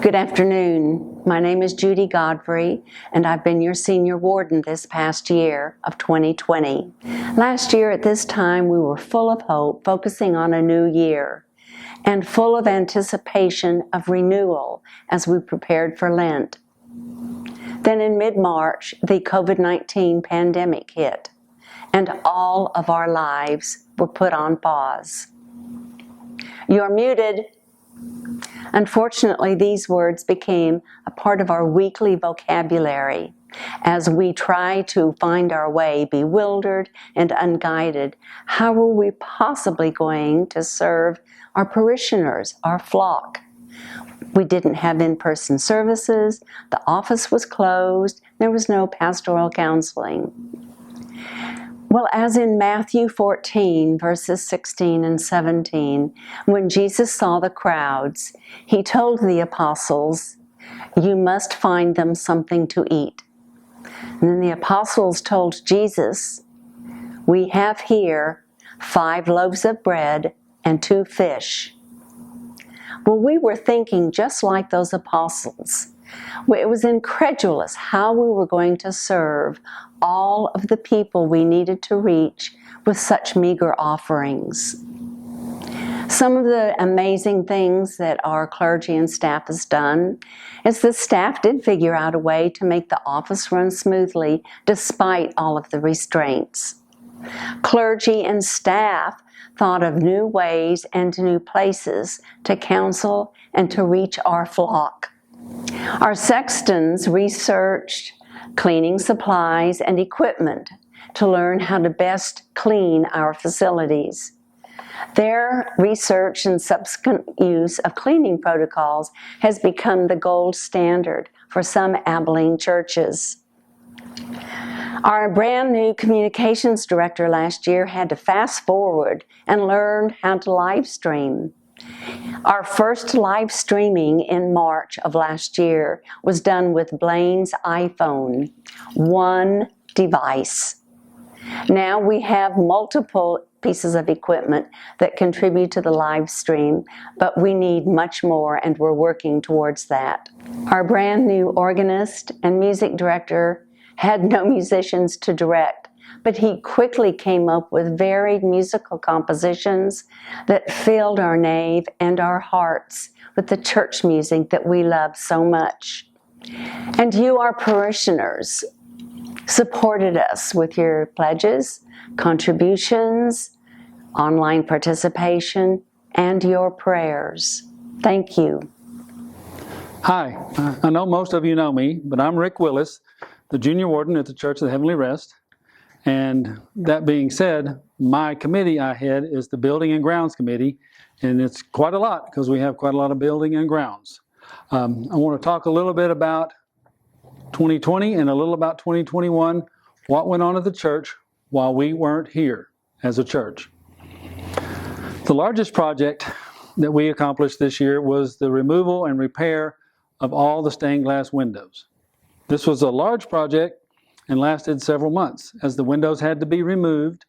Good afternoon. My name is Judy Godfrey, and I've been your senior warden this past year of 2020. Last year at this time, we were full of hope, focusing on a new year, and full of anticipation of renewal as we prepared for Lent. Then in mid-March, the COVID-19 pandemic hit, and all of our lives were put on pause. You're muted. Unfortunately, these words became a part of our weekly vocabulary as we try to find our way, bewildered and unguided. How were we possibly going to serve our parishioners, our flock? We didn't have in-person services, the office was closed, there was no pastoral counseling. Well, as in Matthew 14, verses 16 and 17, when Jesus saw the crowds, he told the apostles, "You must find them something to eat." And then the apostles told Jesus, "We have here 5 loaves of bread and 2 fish." Well, we were thinking just like those apostles. It was incredulous how we were going to serve all of the people we needed to reach with such meager offerings. Some of the amazing things that our clergy and staff has done is the staff did figure out a way to make the office run smoothly despite all of the restraints. Clergy and staff thought of new ways and new places to counsel and to reach our flock. Our sextons researched cleaning supplies and equipment to learn how to best clean our facilities. Their research and subsequent use of cleaning protocols has become the gold standard for some Abilene churches. Our brand new communications director last year had to fast forward and learn how to live stream. Our first live streaming in March of last year was done with Blaine's iPhone, one device. Now we have multiple pieces of equipment that contribute to the live stream, but we need much more, and we're working towards that. Our brand new organist and music director had no musicians to direct, but he quickly came up with varied musical compositions that filled our nave and our hearts with the church music that we love so much. And you, our parishioners, supported us with your pledges, contributions, online participation, and your prayers. Thank you. Hi, I know most of you know me, but I'm Rick Willis, the junior warden at the Church of the Heavenly Rest. And that being said, my committee I head is the Building and Grounds Committee, and it's quite a lot because we have quite a lot of building and grounds. I want to talk a little bit about 2020 and a little about 2021, what went on at the church while we weren't here as a church. The largest project that we accomplished this year was the removal and repair of all the stained glass windows. This was a large project and lasted several months as the windows had to be removed,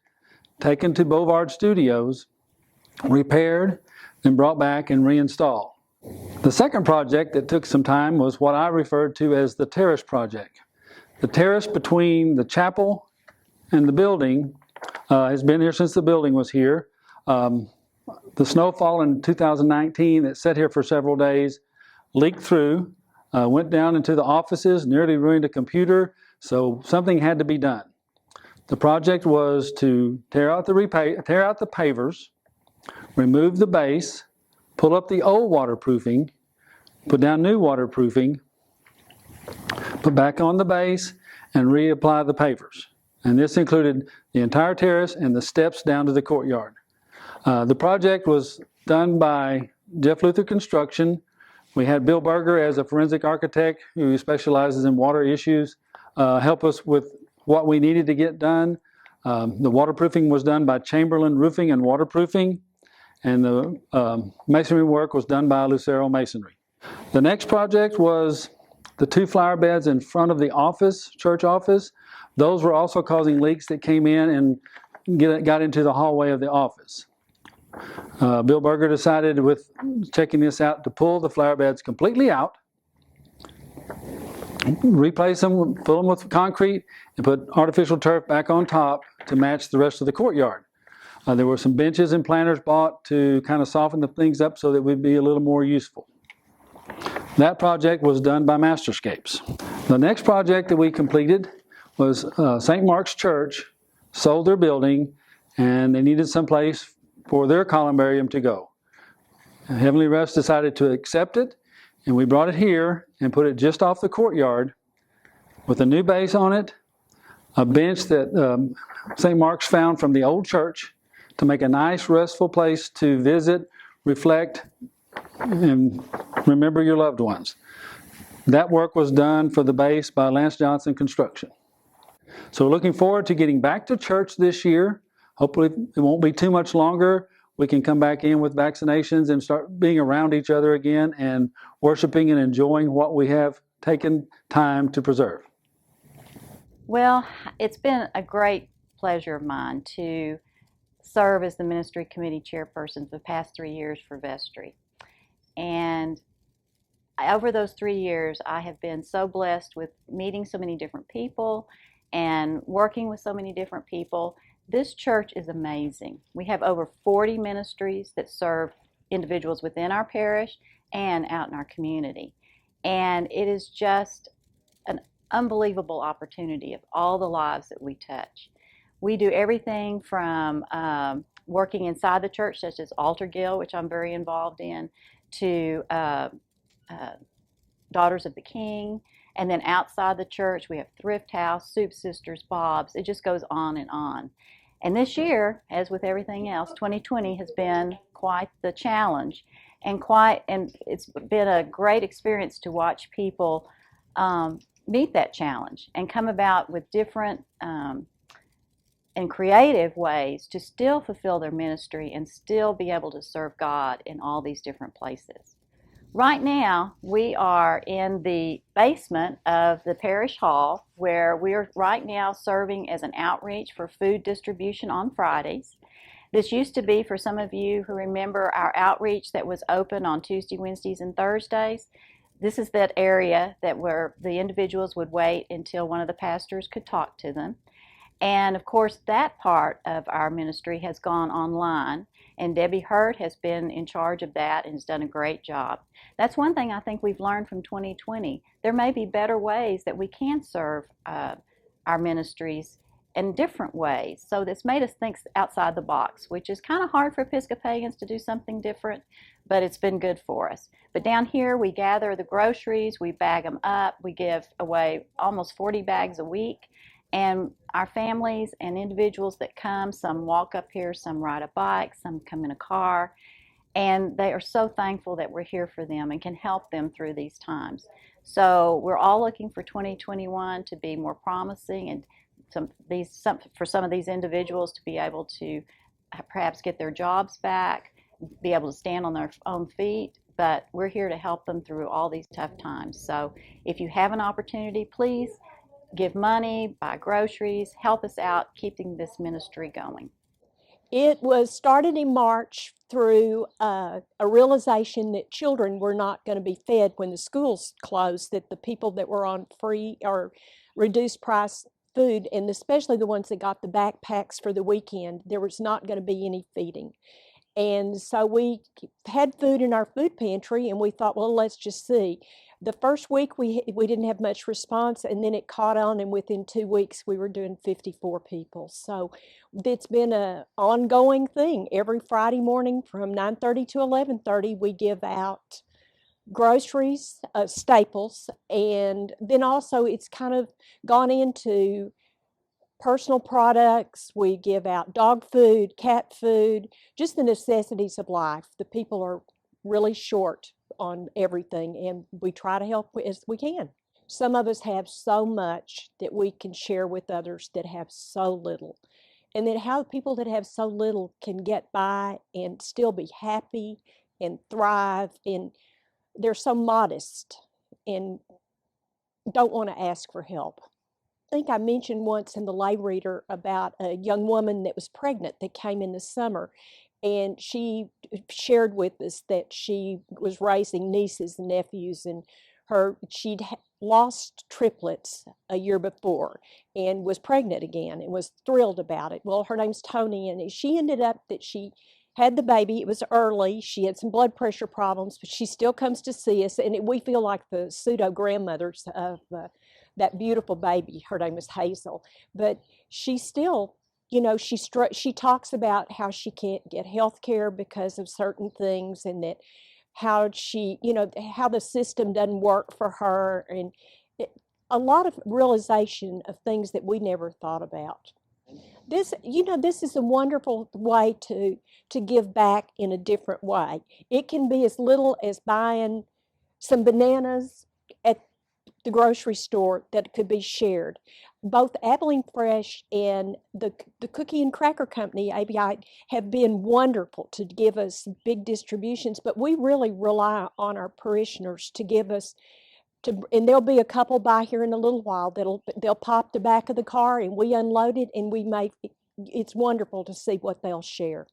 taken to Bovard Studios, repaired, then brought back and reinstalled. The second project that took some time was what I referred to as the terrace project. The terrace between the chapel and the building has been here since the building was here. The snowfall in 2019 that sat here for several days leaked through, went down into the offices, nearly ruined a computer, so something had to be done. The project was to tear out the pavers, remove the base, pull up the old waterproofing, put down new waterproofing, put back on the base, and reapply the pavers. And this included the entire terrace and the steps down to the courtyard. The project was done by Jeff Luther Construction. We had Bill Berger as a forensic architect who specializes in water issues help us with what we needed to get done. The waterproofing was done by Chamberlain Roofing and Waterproofing, and the masonry work was done by Lucero Masonry. The next project was the 2 flower beds in front of the office, church office. Those were also causing leaks that came in and got into the hallway of the office. Bill Berger decided with checking this out to pull the flower beds completely out replace them, fill them with concrete, and put artificial turf back on top to match the rest of the courtyard. There were some benches and planters bought to kind of soften the things up so that we'd be a little more useful. That project was done by Masterscapes. The next project that we completed was St. Mark's Church sold their building, and they needed some place for their columbarium to go. Heavenly Rest decided to accept it, and we brought it here and put it just off the courtyard with a new base on it, a bench that St. Mark's found from the old church to make a nice, restful place to visit, reflect, and remember your loved ones. That work was done for the base by Lance Johnson Construction. So we're looking forward to getting back to church this year. Hopefully it won't be too much longer. We can come back in with vaccinations and start being around each other again and worshiping and enjoying what we have taken time to preserve. Well, it's been a great pleasure of mine to serve as the ministry committee chairperson for the past 3 years for Vestry. And over those 3 years, I have been so blessed with meeting so many different people and working with so many different people. This church is amazing. We have over 40 ministries that serve individuals within our parish and out in our community. And it is just an unbelievable opportunity of all the lives that we touch. We do everything from working inside the church, such as Altar Guild, which I'm very involved in, to Daughters of the King. And then outside the church, we have Thrift House, Soup Sisters, Bob's. It just goes on and on. And this year, as with everything else, 2020 has been quite the challenge, and it's been a great experience to watch people meet that challenge and come about with different and creative ways to still fulfill their ministry and still be able to serve God in all these different places. Right now, we are in the basement of the parish hall, where we're right now serving as an outreach for food distribution on Fridays. This used to be, for some of you who remember, our outreach that was open on Tuesday, Wednesdays, and Thursdays. This is that area where the individuals would wait until one of the pastors could talk to them. And of course, that part of our ministry has gone online, and Debbie Hurt has been in charge of that and has done a great job. That's one thing I think we've learned from 2020. There may be better ways that we can serve our ministries in different ways. So this made us think outside the box, which is kind of hard for Episcopalians to do something different, but it's been good for us. But down here, we gather the groceries, we bag them up, we give away almost 40 bags a week. And our families and individuals that come, some walk up here, some ride a bike, some come in a car, and they are so thankful that we're here for them and can help them through these times. So we're all looking for 2021 to be more promising, and for some of these individuals to be able to perhaps get their jobs back, be able to stand on their own feet. But we're here to help them through all these tough times. So if you have an opportunity, please give money, buy groceries, help us out keeping this ministry going. It was started in March through a realization that children were not going to be fed when the schools closed, that the people that were on free or reduced price food, and especially the ones that got the backpacks for the weekend, there was not going to be any feeding. And so we had food in our food pantry, and we thought, well, let's just see. The first week we didn't have much response, and then it caught on, and within 2 weeks we were doing 54 people. So it's been an ongoing thing. Every Friday morning from 9:30 to 11:30 we give out groceries, staples, and then also it's kind of gone into personal products. We give out dog food, cat food, just the necessities of life. The people are really short on everything, and we try to help as we can. Some of us have so much that we can share with others that have so little, and then how people that have so little can get by and still be happy and thrive, and they're so modest and don't want to ask for help. I think I mentioned once in the lay reader about a young woman that was pregnant that came in the summer, and she shared with us that she was raising nieces and nephews, and She'd lost triplets a year before and was pregnant again and was thrilled about it. Well, her name's Tony, and she ended up that she had the baby. It was early. She had some blood pressure problems, but she still comes to see us, and we feel like the pseudo grandmothers of that beautiful baby. Her name is Hazel, but she still, she talks about how she can't get health care because of certain things, and that how how the system doesn't work for her, and it, a lot of realization of things that we never thought about. This is a wonderful way to give back in a different way. It can be as little as buying some bananas at the grocery store that could be shared. Both Abilene Fresh and the Cookie and Cracker Company, ABI, have been wonderful to give us big distributions, but we really rely on our parishioners to give us, and there'll be a couple by here in a little while they'll pop the back of the car and we unload it, and it's wonderful to see what they'll share.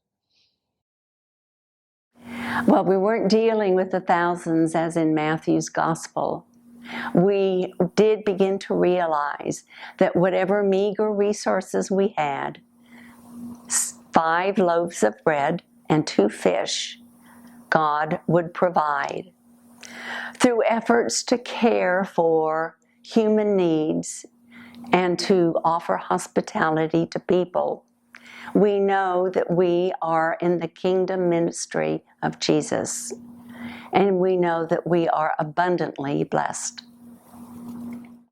Well, we weren't dealing with the thousands as in Matthew's gospel. We did begin to realize that whatever meager resources we had, 5 loaves of bread and 2 fish, God would provide. Through efforts to care for human needs and to offer hospitality to people, we know that we are in the kingdom ministry of Jesus, and we know that we are abundantly blessed.